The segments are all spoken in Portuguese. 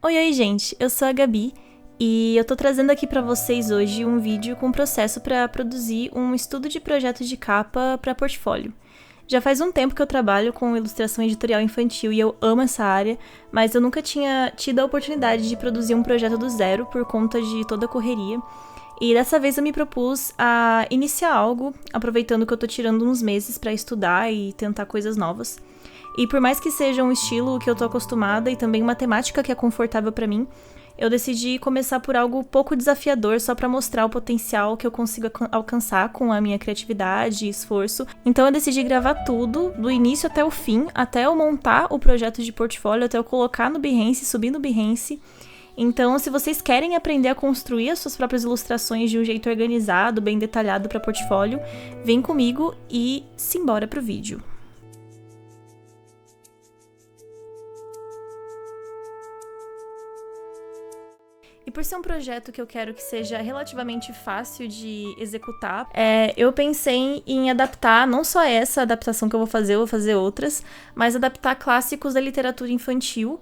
Oi, gente, eu sou a Gabi e eu tô trazendo aqui pra vocês hoje um vídeo com um processo pra produzir um estudo de projeto de capa pra portfólio. Já faz um tempo que eu trabalho com ilustração editorial infantil e eu amo essa área, mas eu nunca tinha tido a oportunidade de produzir um projeto do zero por conta de toda a correria. E dessa vez eu me propus a iniciar algo, aproveitando que eu tô tirando uns meses pra estudar e tentar coisas novas. E por mais que seja um estilo que eu tô acostumada e também uma temática que é confortável pra mim, eu decidi começar por algo pouco desafiador só pra mostrar o potencial que eu consigo alcançar com a minha criatividade e esforço. Então eu decidi gravar tudo, do início até o fim, até eu montar o projeto de portfólio, até eu colocar no Behance, subir no Behance. Então, se vocês querem aprender a construir as suas próprias ilustrações de um jeito organizado, bem detalhado para portfólio, vem comigo e simbora pro vídeo. E por ser um projeto que eu quero que seja relativamente fácil de executar, eu pensei em adaptar, não só essa adaptação que eu vou fazer outras, mas adaptar clássicos da literatura infantil.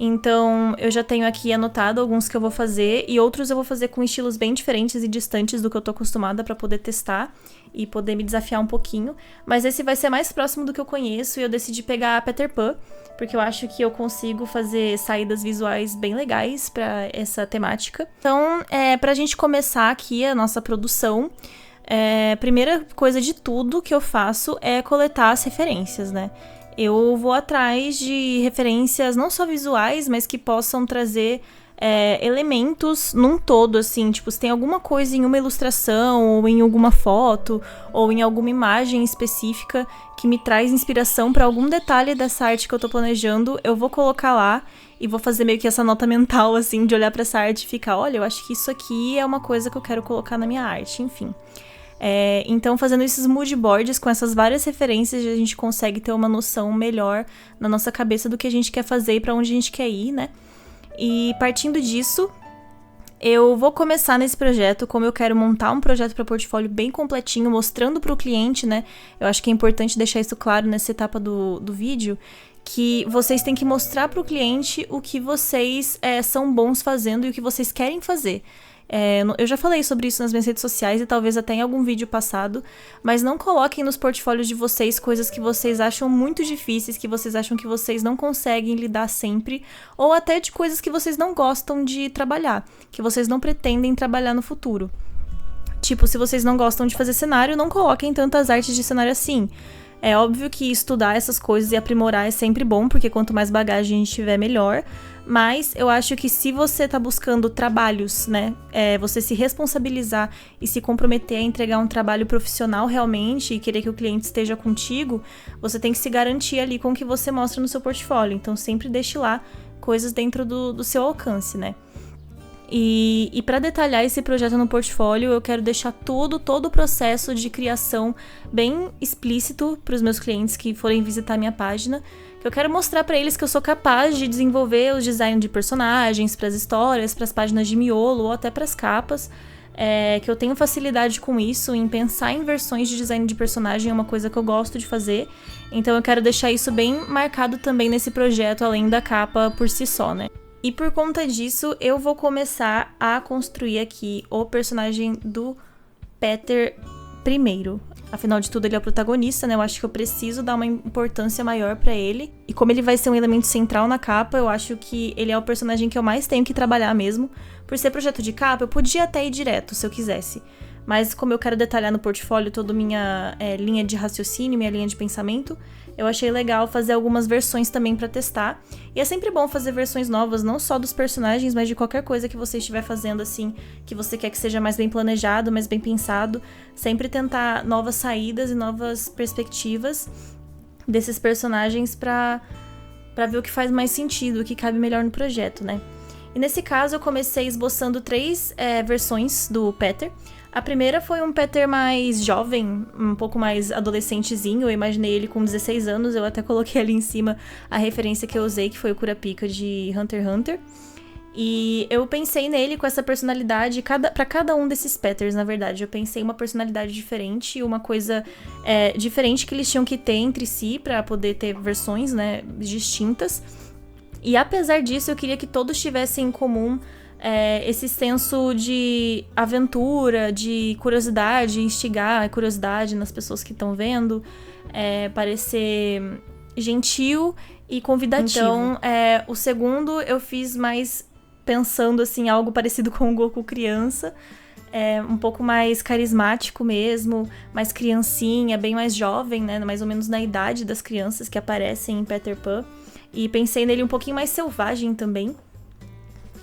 Então, eu já tenho aqui anotado alguns que eu vou fazer e outros eu vou fazer com estilos bem diferentes e distantes do que eu tô acostumada pra poder testar e poder me desafiar um pouquinho. Mas esse vai ser mais próximo do que eu conheço e eu decidi pegar a Peter Pan, porque eu acho que eu consigo fazer saídas visuais bem legais pra essa temática. Então, pra gente começar aqui a nossa produção, primeira coisa de tudo que eu faço é coletar as referências, né? Eu vou atrás de referências não só visuais, mas que possam trazer elementos num todo, assim, tipo, se tem alguma coisa em uma ilustração, ou em alguma foto, ou em alguma imagem específica que me traz inspiração para algum detalhe dessa arte que eu tô planejando, eu vou colocar lá e vou fazer meio que essa nota mental, assim, de olhar para essa arte e ficar, olha, eu acho que isso aqui é uma coisa que eu quero colocar na minha arte, enfim. Então, fazendo esses mood boards com essas várias referências, a gente consegue ter uma noção melhor na nossa cabeça do que a gente quer fazer e pra onde a gente quer ir, né? E partindo disso, eu vou começar nesse projeto, como eu quero montar um projeto para portfólio bem completinho, mostrando para o cliente, né? Eu acho que é importante deixar isso claro nessa etapa do vídeo, que vocês têm que mostrar para o cliente o que vocês são bons fazendo e o que vocês querem fazer. Eu já falei sobre isso nas minhas redes sociais e talvez até em algum vídeo passado, mas não coloquem nos portfólios de vocês coisas que vocês acham muito difíceis, que vocês acham que vocês não conseguem lidar sempre, ou até de coisas que vocês não gostam de trabalhar, que vocês não pretendem trabalhar no futuro. Tipo, se vocês não gostam de fazer cenário, não coloquem tantas artes de cenário assim. É óbvio que estudar essas coisas e aprimorar é sempre bom, porque quanto mais bagagem a gente tiver, melhor. Mas eu acho que se você tá buscando trabalhos, né, você se responsabilizar e se comprometer a entregar um trabalho profissional realmente e querer que o cliente esteja contigo, você tem que se garantir ali com o que você mostra no seu portfólio. Então sempre deixe lá coisas dentro do seu alcance, né? E para detalhar esse projeto no portfólio, eu quero deixar todo o processo de criação bem explícito para os meus clientes que forem visitar minha página. Que eu quero mostrar para eles que eu sou capaz de desenvolver os designs de personagens, para as histórias, para as páginas de miolo ou até para as capas. Que eu tenho facilidade com isso, em pensar em versões de design de personagem é uma coisa que eu gosto de fazer. Então eu quero deixar isso bem marcado também nesse projeto, além da capa por si só, né? E por conta disso, eu vou começar a construir aqui o personagem do Peter primeiro. Afinal de tudo, ele é o protagonista, né? Eu acho que eu preciso dar uma importância maior pra ele. E como ele vai ser um elemento central na capa, eu acho que ele é o personagem que eu mais tenho que trabalhar mesmo. Por ser projeto de capa, eu podia até ir direto, se eu quisesse. Mas como eu quero detalhar no portfólio toda a minha linha de raciocínio, minha linha de pensamento, eu achei legal fazer algumas versões também pra testar. E é sempre bom fazer versões novas, não só dos personagens, mas de qualquer coisa que você estiver fazendo, assim, que você quer que seja mais bem planejado, mais bem pensado. Sempre tentar novas saídas e novas perspectivas desses personagens pra ver o que faz mais sentido, o que cabe melhor no projeto, né? E nesse caso eu comecei esboçando 3 versões do Peter. A primeira foi um Peter mais jovem, um pouco mais adolescentezinho. Eu imaginei ele com 16 anos, eu até coloquei ali em cima a referência que eu usei, que foi o Kurapika de Hunter x Hunter. E eu pensei nele com essa personalidade, pra cada um desses Peters, na verdade. Eu pensei uma personalidade diferente, uma coisa diferente que eles tinham que ter entre si pra poder ter versões, né, distintas. E apesar disso, eu queria que todos tivessem em comum esse senso de aventura, de curiosidade, instigar a curiosidade nas pessoas que estão vendo, parecer gentil e convidativo. Então, o segundo eu fiz mais pensando, assim, algo parecido com o Goku criança, um pouco mais carismático mesmo, mais criancinha, bem mais jovem, né, mais ou menos na idade das crianças que aparecem em Peter Pan. E pensei nele um pouquinho mais selvagem também.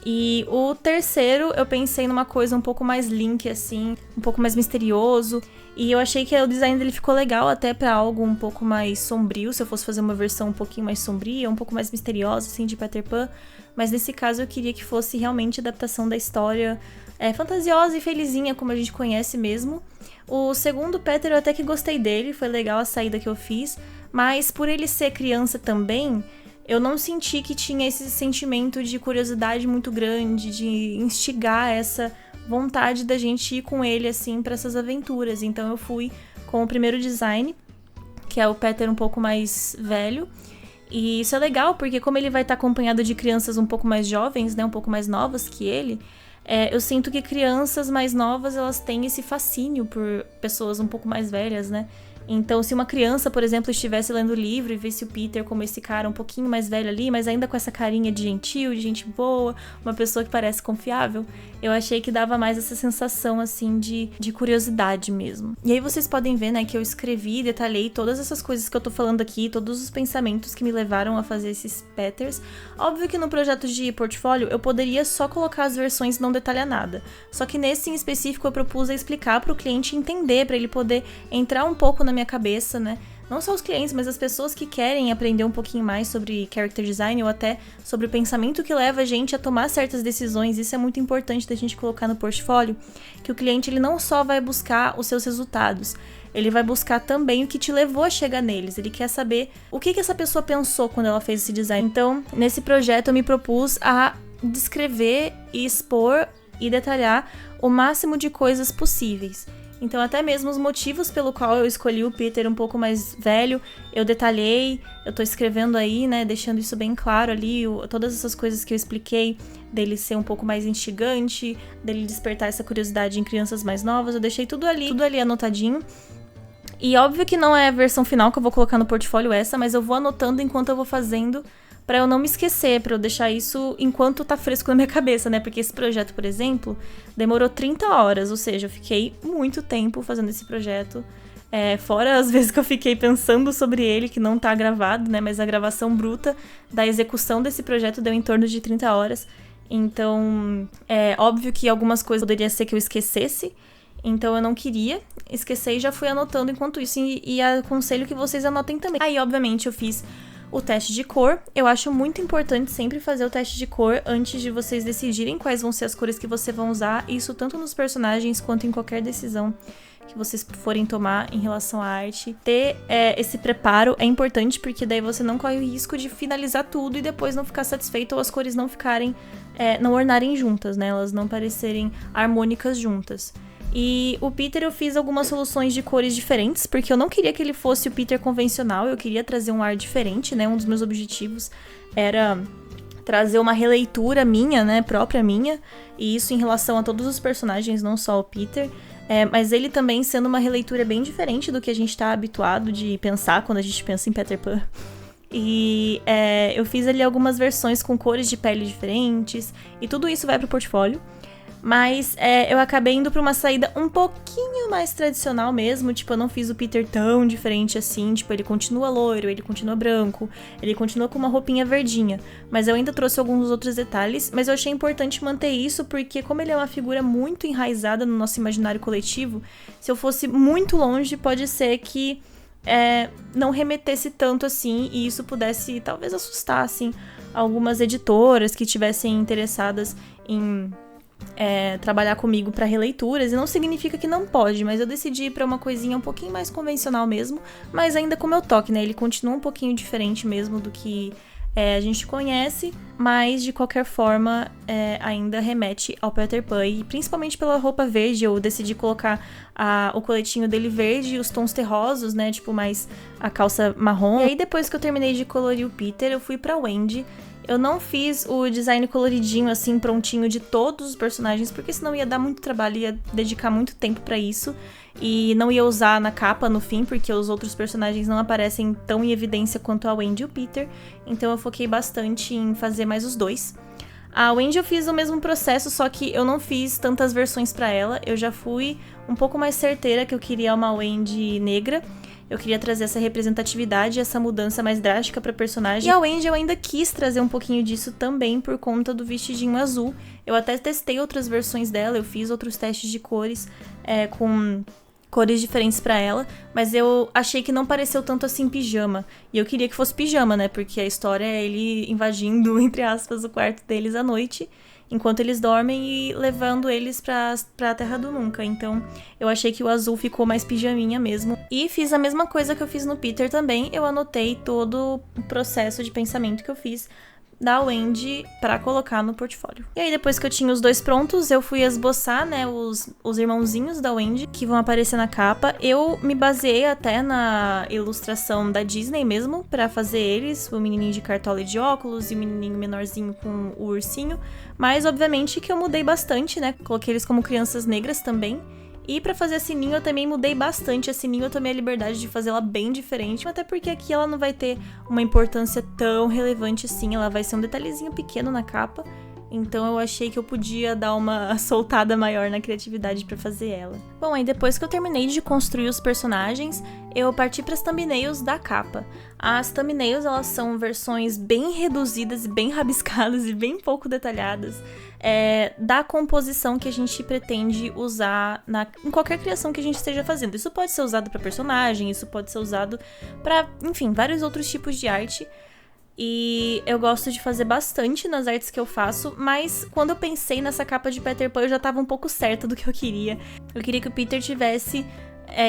E o terceiro, eu pensei numa coisa um pouco mais Link, assim, um pouco mais misterioso. E eu achei que o design dele ficou legal até pra algo um pouco mais sombrio, se eu fosse fazer uma versão um pouquinho mais sombria, um pouco mais misteriosa, assim, de Peter Pan. Mas nesse caso eu queria que fosse realmente adaptação da história fantasiosa e felizinha, como a gente conhece mesmo. O segundo Peter eu até que gostei dele, foi legal a saída que eu fiz. Mas por ele ser criança também, eu não senti que tinha esse sentimento de curiosidade muito grande, de instigar essa vontade da gente ir com ele, assim, pra essas aventuras. Então eu fui com o primeiro design, que é o Peter um pouco mais velho. E isso é legal, porque como ele vai estar acompanhado de crianças um pouco mais jovens, né, um pouco mais novas que ele, eu sinto que crianças mais novas, elas têm esse fascínio por pessoas um pouco mais velhas, né? Então, se uma criança, por exemplo, estivesse lendo o livro e visse o Peter como esse cara um pouquinho mais velho ali, mas ainda com essa carinha de gentil, de gente boa, uma pessoa que parece confiável, eu achei que dava mais essa sensação, assim, de curiosidade mesmo. E aí vocês podem ver, né, que eu escrevi e detalhei todas essas coisas que eu tô falando aqui, todos os pensamentos que me levaram a fazer esses Peters. Óbvio que no projeto de portfólio eu poderia só colocar as versões e não detalhar nada. Só que nesse em específico eu propus a explicar pro cliente entender, pra ele poder entrar um pouco na minha cabeça, né? Não só os clientes, mas as pessoas que querem aprender um pouquinho mais sobre character design ou até sobre o pensamento que leva a gente a tomar certas decisões. Isso é muito importante da gente colocar no portfólio, que o cliente ele não só vai buscar os seus resultados, ele vai buscar também o que te levou a chegar neles. Ele quer saber o que essa pessoa pensou quando ela fez esse design. Então, nesse projeto eu me propus a descrever e expor e detalhar o máximo de coisas possíveis. Então até mesmo os motivos pelo qual eu escolhi o Peter um pouco mais velho, eu detalhei, eu tô escrevendo aí, né, deixando isso bem claro ali, todas essas coisas que eu expliquei, dele ser um pouco mais instigante, dele despertar essa curiosidade em crianças mais novas, eu deixei tudo ali anotadinho. E óbvio que não é a versão final que eu vou colocar no portfólio essa, mas eu vou anotando enquanto eu vou fazendo, pra eu não me esquecer, pra eu deixar isso enquanto tá fresco na minha cabeça, né? Porque esse projeto, por exemplo, demorou 30 horas, ou seja, eu fiquei muito tempo fazendo esse projeto. Fora as vezes que eu fiquei pensando sobre ele, que não tá gravado, né? Mas a gravação bruta da execução desse projeto deu em torno de 30 horas. Então, é óbvio que algumas coisas poderia ser que eu esquecesse, então eu não queria esquecer e já fui anotando enquanto isso. E aconselho que vocês anotem também. Aí, obviamente, eu fiz o teste de cor. Eu acho muito importante sempre fazer o teste de cor antes de vocês decidirem quais vão ser as cores que vocês vão usar. Isso tanto nos personagens quanto em qualquer decisão que vocês forem tomar em relação à arte. Ter esse preparo é importante, porque daí você não corre o risco de finalizar tudo e depois não ficar satisfeito ou as cores não ficarem, não ornarem juntas, né? Elas não parecerem harmônicas juntas. E o Peter eu fiz algumas soluções de cores diferentes, porque eu não queria que ele fosse o Peter convencional, eu queria trazer um ar diferente, né? Um dos meus objetivos era trazer uma releitura minha, né? Própria minha, e isso em relação a todos os personagens, não só o Peter. Mas ele também sendo uma releitura bem diferente do que a gente tá habituado de pensar quando a gente pensa em Peter Pan. E eu fiz ali algumas versões com cores de pele diferentes, e tudo isso vai pro portfólio. Mas eu acabei indo pra uma saída um pouquinho mais tradicional mesmo. Tipo, eu não fiz o Peter tão diferente assim. Tipo, ele continua loiro, ele continua branco, ele continua com uma roupinha verdinha. Mas eu ainda trouxe alguns outros detalhes. Mas eu achei importante manter isso porque, como ele é uma figura muito enraizada no nosso imaginário coletivo, se eu fosse muito longe, pode ser que não remetesse tanto assim. E isso pudesse, talvez, assustar, assim, algumas editoras que estivessem interessadas em trabalhar comigo para releituras, e não significa que não pode, mas eu decidi ir pra uma coisinha um pouquinho mais convencional mesmo, mas ainda com meu toque, né? Ele continua um pouquinho diferente mesmo do que a gente conhece, mas de qualquer forma ainda remete ao Peter Pan, e principalmente pela roupa verde. Eu decidi colocar o coletinho dele verde e os tons terrosos, né? Tipo, mais a calça marrom. E aí depois que eu terminei de colorir o Peter, eu fui pra Wendy. Eu não fiz o design coloridinho, assim, prontinho de todos os personagens, porque senão ia dar muito trabalho, ia dedicar muito tempo pra isso. E não ia usar na capa no fim, porque os outros personagens não aparecem tão em evidência quanto a Wendy e o Peter. Então eu foquei bastante em fazer mais os dois. A Wendy eu fiz o mesmo processo, só que eu não fiz tantas versões pra ela. Eu já fui um pouco mais certeira que eu queria uma Wendy negra. Eu queria trazer essa representatividade, essa mudança mais drástica pra personagem. E a Wendy eu ainda quis trazer um pouquinho disso também por conta do vestidinho azul. Eu até testei outras versões dela, eu fiz outros testes de cores com cores diferentes pra ela, mas eu achei que não pareceu tanto assim pijama. E eu queria que fosse pijama, né? Porque a história é ele invadindo, entre aspas, o quarto deles à noite, enquanto eles dormem e levando eles pra Terra do Nunca. Então, eu achei que o azul ficou mais pijaminha mesmo. E fiz a mesma coisa que eu fiz no Peter também. Eu anotei todo o processo de pensamento que eu fiz da Wendy pra colocar no portfólio. E aí, depois que eu tinha os dois prontos, eu fui esboçar, né, os irmãozinhos da Wendy, que vão aparecer na capa. Eu me baseei até na ilustração da Disney mesmo, pra fazer eles, o menininho de cartola e de óculos, e o menininho menorzinho com o ursinho. Mas, obviamente, que eu mudei bastante, né, coloquei eles como crianças negras também. E pra fazer a Sininho eu também mudei bastante. A Sininho eu tomei a liberdade de fazer ela bem diferente, até porque aqui ela não vai ter uma importância tão relevante assim, ela vai ser um detalhezinho pequeno na capa. Então eu achei que eu podia dar uma soltada maior na criatividade pra fazer ela. Bom, aí depois que eu terminei de construir os personagens, eu parti pras thumbnails da capa. As thumbnails, elas são versões bem reduzidas e bem rabiscadas e bem pouco detalhadas da composição que a gente pretende usar em qualquer criação que a gente esteja fazendo. Isso pode ser usado pra personagem, isso pode ser usado pra, enfim, vários outros tipos de arte. E eu gosto de fazer bastante nas artes que eu faço, mas quando eu pensei nessa capa de Peter Pan, eu já tava um pouco certa do que eu queria. Eu queria que o Peter tivesse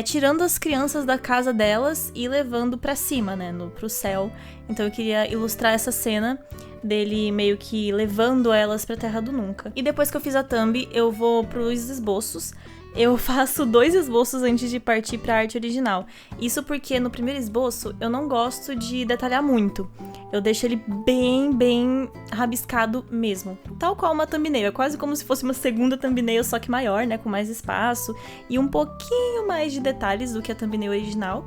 tirando as crianças da casa delas e levando pra cima, né, pro céu. Então eu queria ilustrar essa cena dele meio que levando elas pra Terra do Nunca. E depois que eu fiz a thumb, eu vou pros esboços. Eu faço 2 esboços antes de partir pra arte original. Isso porque no primeiro esboço eu não gosto de detalhar muito. Eu deixo ele bem rabiscado mesmo. Tal qual uma thumbnail. É quase como se fosse uma segunda thumbnail, só que maior, né? Com mais espaço e um pouquinho mais de detalhes do que a thumbnail original.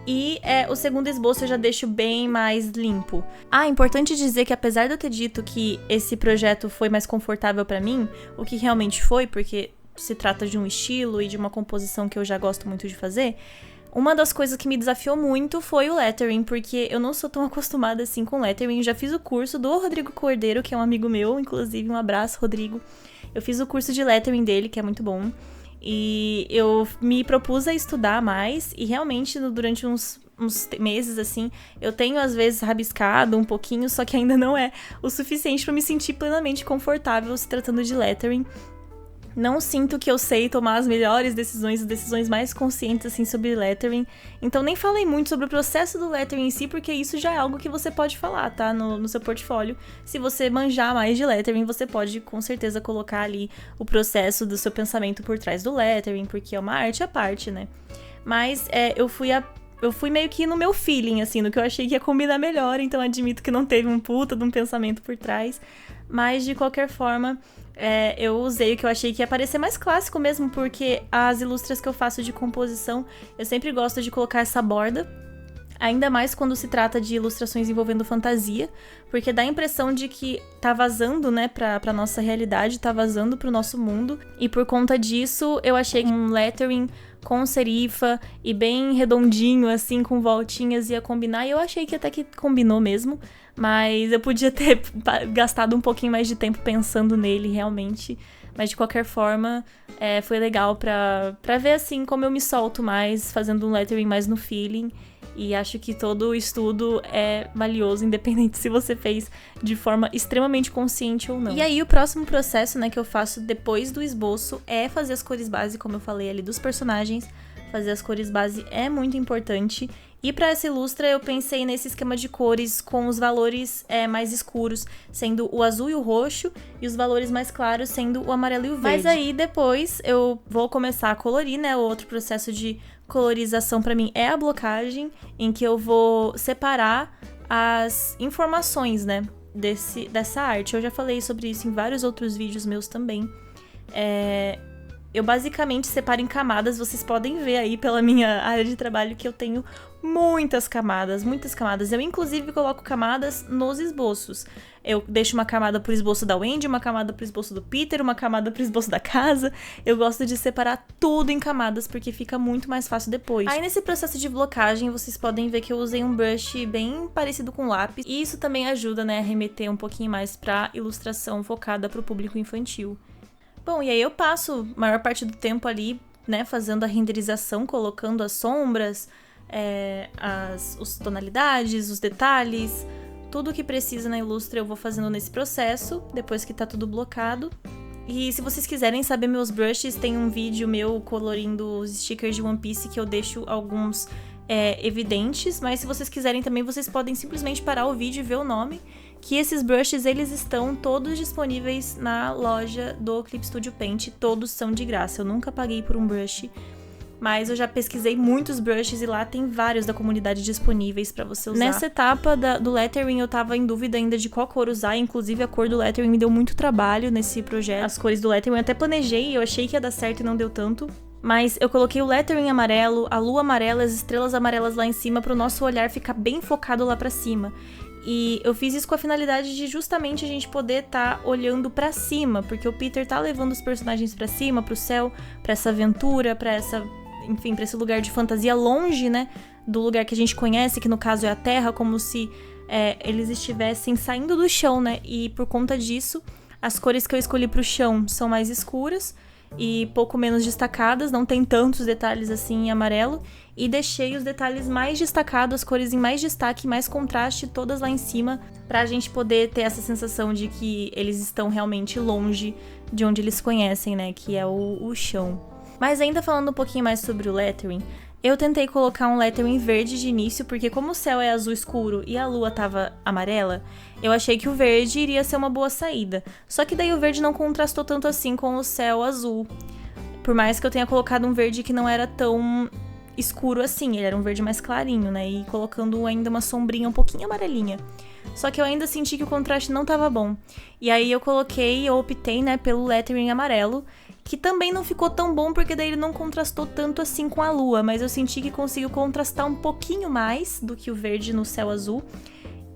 E o segundo esboço eu já deixo bem mais limpo. Importante dizer que apesar de eu ter dito que esse projeto foi mais confortável pra mim, o que realmente foi, porque se trata de um estilo e de uma composição que eu já gosto muito de fazer, uma das coisas que me desafiou muito foi o lettering, porque eu não sou tão acostumada assim com lettering. Já fiz o curso do Rodrigo Cordeiro, que é um amigo meu, inclusive um abraço, Rodrigo. Eu fiz o curso de lettering dele, que é muito bom. E eu me propus a estudar mais e realmente durante uns meses, assim, eu tenho às vezes rabiscado um pouquinho, só que ainda não é o suficiente pra me sentir plenamente confortável se tratando de lettering. Não sinto que eu sei tomar as melhores decisões, as decisões mais conscientes, assim, sobre lettering. Então nem falei muito sobre o processo do lettering em si, porque isso já é algo que você pode falar, tá? No seu portfólio. Se você manjar mais de lettering, você pode, com certeza, colocar ali o processo do seu pensamento por trás do lettering, porque é uma arte à parte, né? Mas eu fui meio que no meu feeling, assim, no que eu achei que ia combinar melhor, então admito que não teve um puta de um pensamento por trás. Mas, de qualquer forma, eu usei o que eu achei que ia parecer mais clássico mesmo, porque as ilustras que eu faço de composição, eu sempre gosto de colocar essa borda, ainda mais quando se trata de ilustrações envolvendo fantasia, porque dá a impressão de que tá vazando, né, pra nossa realidade, tá vazando pro nosso mundo, e por conta disso, eu achei que um lettering com serifa e bem redondinho, assim, com voltinhas, ia combinar, e eu achei que até que combinou mesmo, mas eu podia ter gastado um pouquinho mais de tempo pensando nele, realmente. Mas, de qualquer forma, foi legal pra ver, assim, como eu me solto mais, fazendo um lettering mais no feeling. E acho que todo o estudo é valioso, independente se você fez de forma extremamente consciente ou não. E aí, o próximo processo, né, que eu faço depois do esboço é fazer as cores base, como eu falei ali, dos personagens. Fazer as cores base é muito importante. E para essa ilustra eu pensei nesse esquema de cores com os valores mais escuros sendo o azul e o roxo e os valores mais claros sendo o amarelo e o verde. Mas aí depois eu vou começar a colorir, né? O outro processo de colorização para mim é a blocagem, em que eu vou separar as informações, né? dessa arte. Eu já falei sobre isso em vários outros vídeos meus também. Eu basicamente separo em camadas, vocês podem ver aí pela minha área de trabalho que eu tenho muitas camadas, muitas camadas. Eu inclusive coloco camadas nos esboços. Eu deixo uma camada pro esboço da Wendy, uma camada pro esboço do Peter, uma camada pro esboço da casa. Eu gosto de separar tudo em camadas porque fica muito mais fácil depois. Aí nesse processo de blocagem, vocês podem ver que eu usei um brush bem parecido com lápis. E isso também ajuda, né, a remeter um pouquinho mais pra ilustração focada pro público infantil. Bom, e aí eu passo a maior parte do tempo ali, né, fazendo a renderização, colocando as sombras, as tonalidades, os detalhes, tudo que precisa na Illustra eu vou fazendo nesse processo, depois que tá tudo blocado. E se vocês quiserem saber meus brushes, tem um vídeo meu colorindo os stickers de One Piece que eu deixo alguns evidentes, mas se vocês quiserem também, vocês podem simplesmente parar o vídeo e ver o nome, que esses brushes, eles estão todos disponíveis na loja do Clip Studio Paint, todos são de graça, eu nunca paguei por um brush, mas eu já pesquisei muitos brushes e lá tem vários da comunidade disponíveis pra você usar. Nessa etapa do lettering eu tava em dúvida ainda de qual cor usar, inclusive a cor do lettering me deu muito trabalho nesse projeto. As cores do lettering eu até planejei, eu achei que ia dar certo e não deu tanto. Mas eu coloquei o lettering amarelo, a lua amarela, as estrelas amarelas lá em cima pro nosso olhar ficar bem focado lá pra cima. E eu fiz isso com a finalidade de justamente a gente poder tá olhando pra cima, porque o Peter tá levando os personagens pra cima, pro céu, pra essa aventura, pra esse lugar de fantasia longe, né, do lugar que a gente conhece, que no caso é a Terra, como se eles estivessem saindo do chão, né, e por conta disso, as cores que eu escolhi pro chão são mais escuras e pouco menos destacadas, não tem tantos detalhes assim em amarelo, e deixei os detalhes mais destacados, as cores em mais destaque, mais contraste, todas lá em cima, pra gente poder ter essa sensação de que eles estão realmente longe de onde eles conhecem, né, que é o chão. Mas ainda falando um pouquinho mais sobre o lettering, eu tentei colocar um lettering verde de início, porque como o céu é azul escuro e a lua tava amarela, eu achei que o verde iria ser uma boa saída. Só que daí o verde não contrastou tanto assim com o céu azul. Por mais que eu tenha colocado um verde que não era tão escuro assim, ele era um verde mais clarinho, né? E colocando ainda uma sombrinha um pouquinho amarelinha. Só que eu ainda senti que o contraste não tava bom. E aí eu optei, né, pelo lettering amarelo, que também não ficou tão bom, porque daí ele não contrastou tanto assim com a lua, mas eu senti que conseguiu contrastar um pouquinho mais do que o verde no céu azul,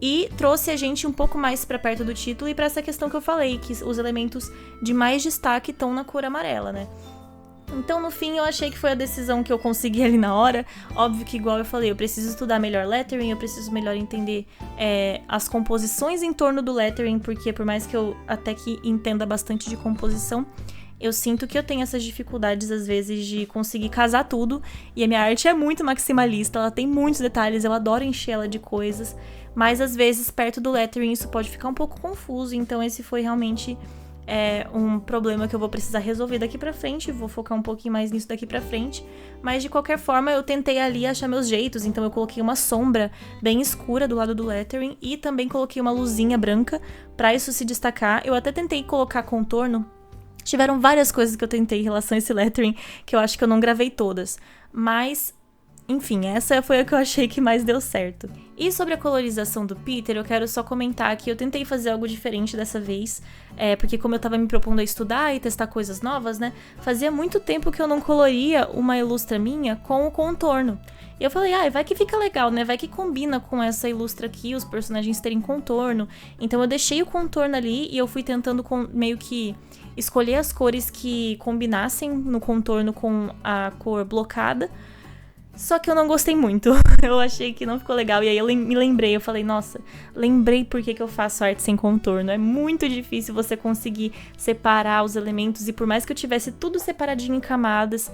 e trouxe a gente um pouco mais pra perto do título e pra essa questão que eu falei, que os elementos de mais destaque estão na cor amarela, né? Então, no fim, eu achei que foi a decisão que eu consegui ali na hora. Óbvio que, igual eu falei, eu preciso estudar melhor lettering, eu preciso melhor entender as composições em torno do lettering, porque por mais que eu até que entenda bastante de composição, eu sinto que eu tenho essas dificuldades, às vezes, de conseguir casar tudo. E a minha arte é muito maximalista, ela tem muitos detalhes, eu adoro encher ela de coisas. Mas, às vezes, perto do lettering, isso pode ficar um pouco confuso. Então, esse foi realmente um problema que eu vou precisar resolver daqui pra frente. Vou focar um pouquinho mais nisso daqui pra frente. Mas, de qualquer forma, eu tentei ali achar meus jeitos. Então, eu coloquei uma sombra bem escura do lado do lettering. E também coloquei uma luzinha branca pra isso se destacar. Eu até tentei colocar contorno. Tiveram várias coisas que eu tentei em relação a esse lettering, que eu acho que eu não gravei todas. Mas, enfim, essa foi a que eu achei que mais deu certo. E sobre a colorização do Peter, eu quero só comentar que eu tentei fazer algo diferente dessa vez. Porque como eu tava me propondo a estudar e testar coisas novas, né? Fazia muito tempo que eu não coloria uma ilustra minha com o contorno. E eu falei, vai que fica legal, né? Vai que combina com essa ilustra aqui, os personagens terem contorno. Então eu deixei o contorno ali e eu fui tentando meio que escolher as cores que combinassem no contorno com a cor blocada. Só que eu não gostei muito. Eu achei que não ficou legal. E aí eu me lembrei, eu falei, nossa, lembrei por que eu faço arte sem contorno. É muito difícil você conseguir separar os elementos. E por mais que eu tivesse tudo separadinho em camadas,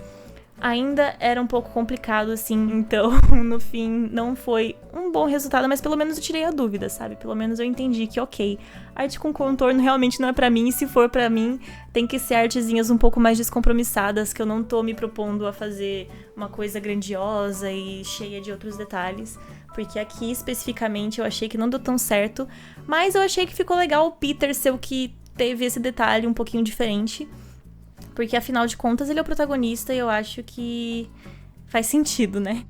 ainda era um pouco complicado, assim. Então, no fim, não foi um bom resultado, mas pelo menos eu tirei a dúvida, sabe? Pelo menos eu entendi que, ok, arte com contorno realmente não é pra mim, e se for pra mim, tem que ser artezinhas um pouco mais descompromissadas, que eu não tô me propondo a fazer uma coisa grandiosa e cheia de outros detalhes. Porque aqui, especificamente, eu achei que não deu tão certo, mas eu achei que ficou legal o Peter ser o que teve esse detalhe um pouquinho diferente. Porque, afinal de contas, ele é o protagonista e eu acho que faz sentido, né?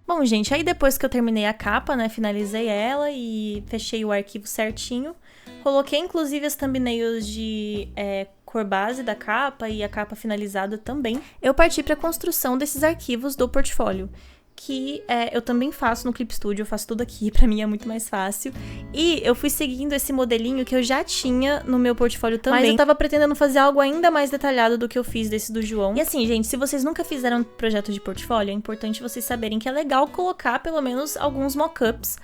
Bom, gente, aí depois que eu terminei a capa, né, finalizei ela e fechei o arquivo certinho. Coloquei, inclusive, as thumbnails de cor base da capa e a capa finalizada também. Eu parti para a construção desses arquivos do portfólio, que eu também faço no Clip Studio, eu faço tudo aqui, pra mim é muito mais fácil. E eu fui seguindo esse modelinho que eu já tinha no meu portfólio também, mas eu tava pretendendo fazer algo ainda mais detalhado do que eu fiz desse do João. E assim, gente, se vocês nunca fizeram projeto de portfólio, é importante vocês saberem que é legal colocar pelo menos alguns mockups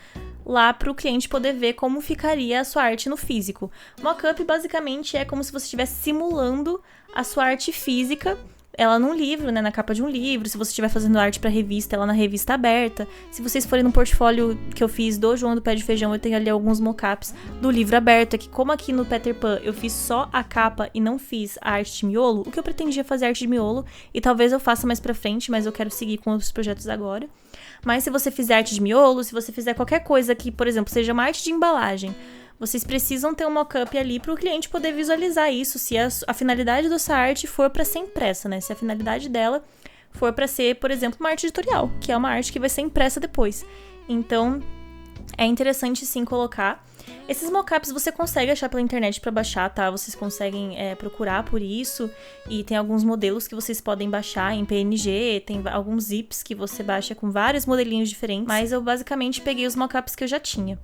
lá para o cliente poder ver como ficaria a sua arte no físico. Mockup basicamente é como se você estivesse simulando a sua arte física, ela num livro, né, na capa de um livro. Se você estiver fazendo arte para revista, ela na revista aberta. Se vocês forem no portfólio que eu fiz do João do Pé de Feijão, eu tenho ali alguns mockups do livro aberto. É que como aqui no Peter Pan eu fiz só a capa e não fiz a arte de miolo, o que eu pretendia fazer arte de miolo, e talvez eu faça mais pra frente, mas eu quero seguir com outros projetos agora. Mas se você fizer arte de miolo, se você fizer qualquer coisa que, por exemplo, seja uma arte de embalagem, vocês precisam ter um mockup ali para o cliente poder visualizar isso, se a finalidade dessa arte for para ser impressa, né? Se a finalidade dela for para ser, por exemplo, uma arte editorial, que é uma arte que vai ser impressa depois. Então, é interessante sim colocar. Esses mockups você consegue achar pela internet para baixar, tá? Vocês conseguem procurar por isso, e tem alguns modelos que vocês podem baixar em PNG, tem alguns zips que você baixa com vários modelinhos diferentes, mas eu basicamente peguei os mockups que eu já tinha.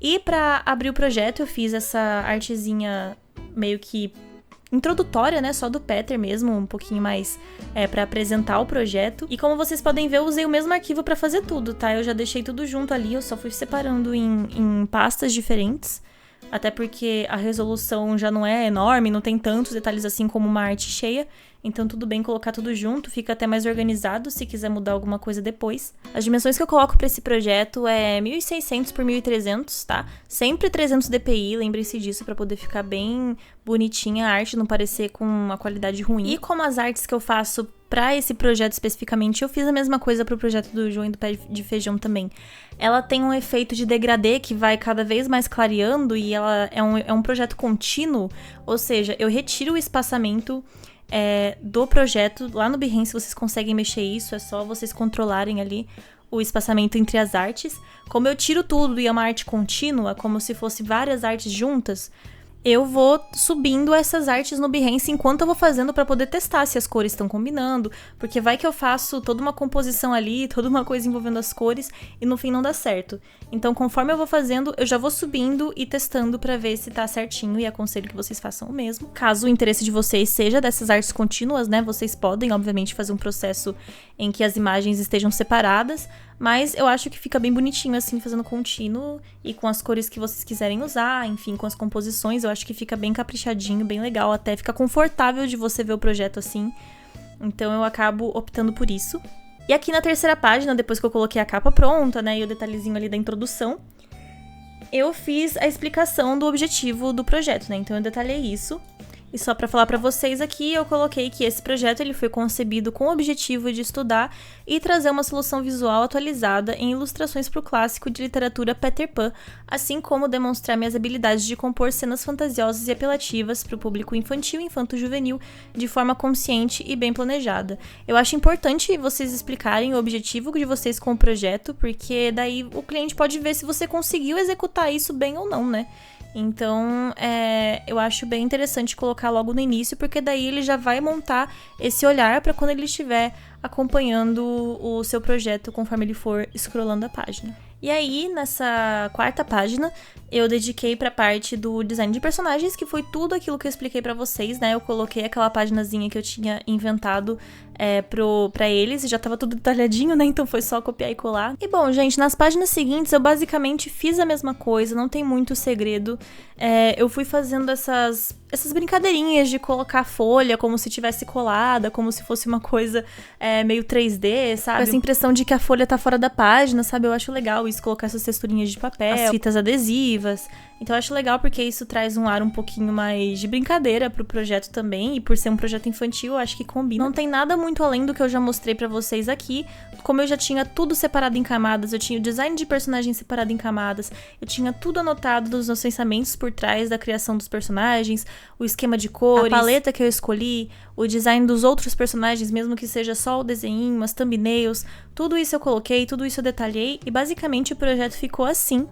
E pra abrir o projeto eu fiz essa artezinha meio que introdutória, né, só do Peter mesmo, um pouquinho mais pra apresentar o projeto. E como vocês podem ver, eu usei o mesmo arquivo pra fazer tudo, tá? Eu já deixei tudo junto ali, eu só fui separando em pastas diferentes, até porque a resolução já não é enorme, não tem tantos detalhes assim como uma arte cheia. Então tudo bem colocar tudo junto, fica até mais organizado se quiser mudar alguma coisa depois. As dimensões que eu coloco para esse projeto é 1600 por 1300, tá? Sempre 300 dpi, lembre-se disso para poder ficar bem bonitinha a arte, não parecer com uma qualidade ruim. E como as artes que eu faço para esse projeto especificamente, eu fiz a mesma coisa pro projeto do João do Pé de Feijão também. Ela tem um efeito de degradê que vai cada vez mais clareando e ela é um projeto contínuo, ou seja, eu retiro o espaçamento do projeto. Lá no Behance vocês conseguem mexer isso, é só vocês controlarem ali o espaçamento entre as artes. Como eu tiro tudo e é uma arte contínua, como se fosse várias artes juntas, eu vou subindo essas artes no Behance enquanto eu vou fazendo pra poder testar se as cores estão combinando, porque vai que eu faço toda uma composição ali, toda uma coisa envolvendo as cores e no fim não dá certo. Então, conforme eu vou fazendo, eu já vou subindo e testando pra ver se tá certinho, e aconselho que vocês façam o mesmo. Caso o interesse de vocês seja dessas artes contínuas, né, vocês podem, obviamente, fazer um processo em que as imagens estejam separadas, mas eu acho que fica bem bonitinho assim, fazendo contínuo e com as cores que vocês quiserem usar, enfim, com as composições, eu acho que fica bem caprichadinho, bem legal, até fica confortável de você ver o projeto assim. Então eu acabo optando por isso. E aqui na terceira página, depois que eu coloquei a capa pronta, né, e o detalhezinho ali da introdução, eu fiz a explicação do objetivo do projeto, né, então eu detalhei isso. E só para falar para vocês aqui, eu coloquei que esse projeto ele foi concebido com o objetivo de estudar e trazer uma solução visual atualizada em ilustrações para o clássico de literatura Peter Pan, assim como demonstrar minhas habilidades de compor cenas fantasiosas e apelativas para o público infantil e infanto-juvenil de forma consciente e bem planejada. Eu acho importante vocês explicarem o objetivo de vocês com o projeto, porque daí o cliente pode ver se você conseguiu executar isso bem ou não, né? Então, eu acho bem interessante colocar logo no início, porque daí ele já vai montar esse olhar para quando ele estiver acompanhando o seu projeto conforme ele for scrollando a página. E aí, nessa quarta página, eu dediquei pra parte do design de personagens, que foi tudo aquilo que eu expliquei pra vocês, né? Eu coloquei aquela paginazinha que eu tinha inventado pra eles, e já tava tudo detalhadinho, né? Então foi só copiar e colar. E bom, gente, nas páginas seguintes eu basicamente fiz a mesma coisa, não tem muito segredo. Eu fui fazendo essas brincadeirinhas de colocar folha como se tivesse colada, como se fosse uma coisa meio 3D, sabe? Com essa impressão de que a folha tá fora da página, sabe? Eu acho legal isso, colocar essas texturinhas de papel, as fitas adesivas, criativas. Então eu acho legal porque isso traz um ar um pouquinho mais de brincadeira pro projeto também, e por ser um projeto infantil, eu acho que combina. Não tem nada muito além do que eu já mostrei pra vocês aqui. Como eu já tinha tudo separado em camadas, eu tinha o design de personagem separado em camadas, eu tinha tudo anotado dos meus pensamentos por trás da criação dos personagens, o esquema de cores, a paleta que eu escolhi, o design dos outros personagens, mesmo que seja só o desenho, as thumbnails, tudo isso eu coloquei, tudo isso eu detalhei, e basicamente o projeto ficou assim.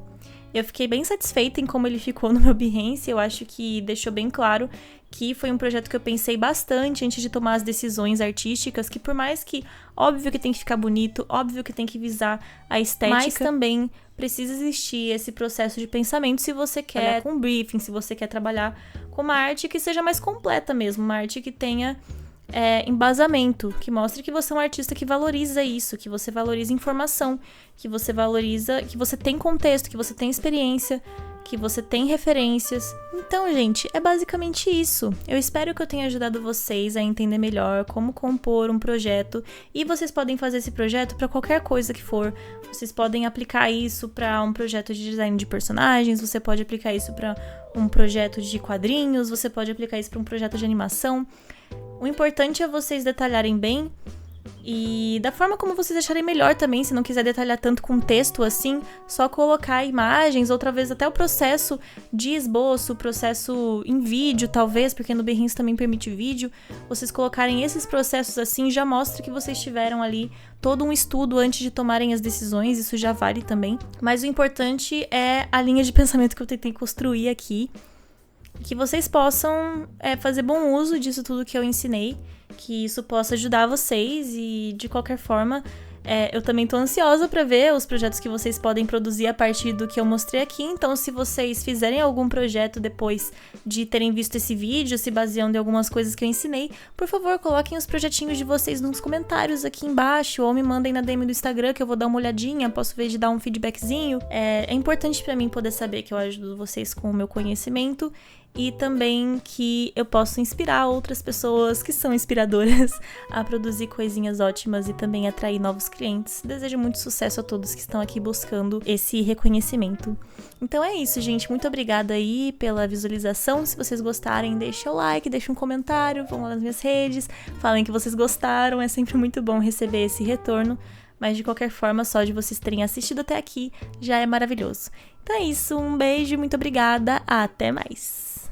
Eu fiquei bem satisfeita em como ele ficou no meu Behance. Eu acho que deixou bem claro que foi um projeto que eu pensei bastante antes de tomar as decisões artísticas, que por mais que, óbvio que tem que ficar bonito, óbvio que tem que visar a estética, mas também precisa existir esse processo de pensamento se você quer com briefing, se você quer trabalhar com uma arte que seja mais completa mesmo, uma arte que tenha embasamento, que mostre que você é um artista que valoriza isso, que você valoriza informação, que você valoriza, que você tem contexto, que você tem experiência, que você tem referências. Então, gente, é basicamente isso. Eu espero que eu tenha ajudado vocês a entender melhor como compor um projeto, e vocês podem fazer esse projeto para qualquer coisa que for. Vocês podem aplicar isso para um projeto de design de personagens, você pode aplicar isso para um projeto de quadrinhos, você pode aplicar isso para um projeto de animação. O importante é vocês detalharem bem e da forma como vocês acharem melhor também. Se não quiser detalhar tanto com texto assim, só colocar imagens, outra vez até o processo de esboço, o processo em vídeo talvez, porque no Behance também permite vídeo. Vocês colocarem esses processos assim já mostra que vocês tiveram ali todo um estudo antes de tomarem as decisões, isso já vale também. Mas o importante é a linha de pensamento que eu tentei construir aqui. Que vocês possam fazer bom uso disso tudo que eu ensinei, que isso possa ajudar vocês e, de qualquer forma, eu também tô ansiosa pra ver os projetos que vocês podem produzir a partir do que eu mostrei aqui. Então, se vocês fizerem algum projeto depois de terem visto esse vídeo, se baseando em algumas coisas que eu ensinei, por favor, coloquem os projetinhos de vocês nos comentários aqui embaixo, ou me mandem na DM do Instagram que eu vou dar uma olhadinha, posso ver de dar um feedbackzinho. É importante pra mim poder saber que eu ajudo vocês com o meu conhecimento, e também que eu posso inspirar outras pessoas que são inspiradoras a produzir coisinhas ótimas e também atrair novos clientes. Desejo muito sucesso a todos que estão aqui buscando esse reconhecimento. Então é isso, gente. Muito obrigada aí pela visualização. Se vocês gostarem, deixa o like, deixa um comentário, vão lá nas minhas redes, falem que vocês gostaram. É sempre muito bom receber esse retorno. Mas de qualquer forma, só de vocês terem assistido até aqui já é maravilhoso. Então é isso, um beijo, muito obrigada, até mais!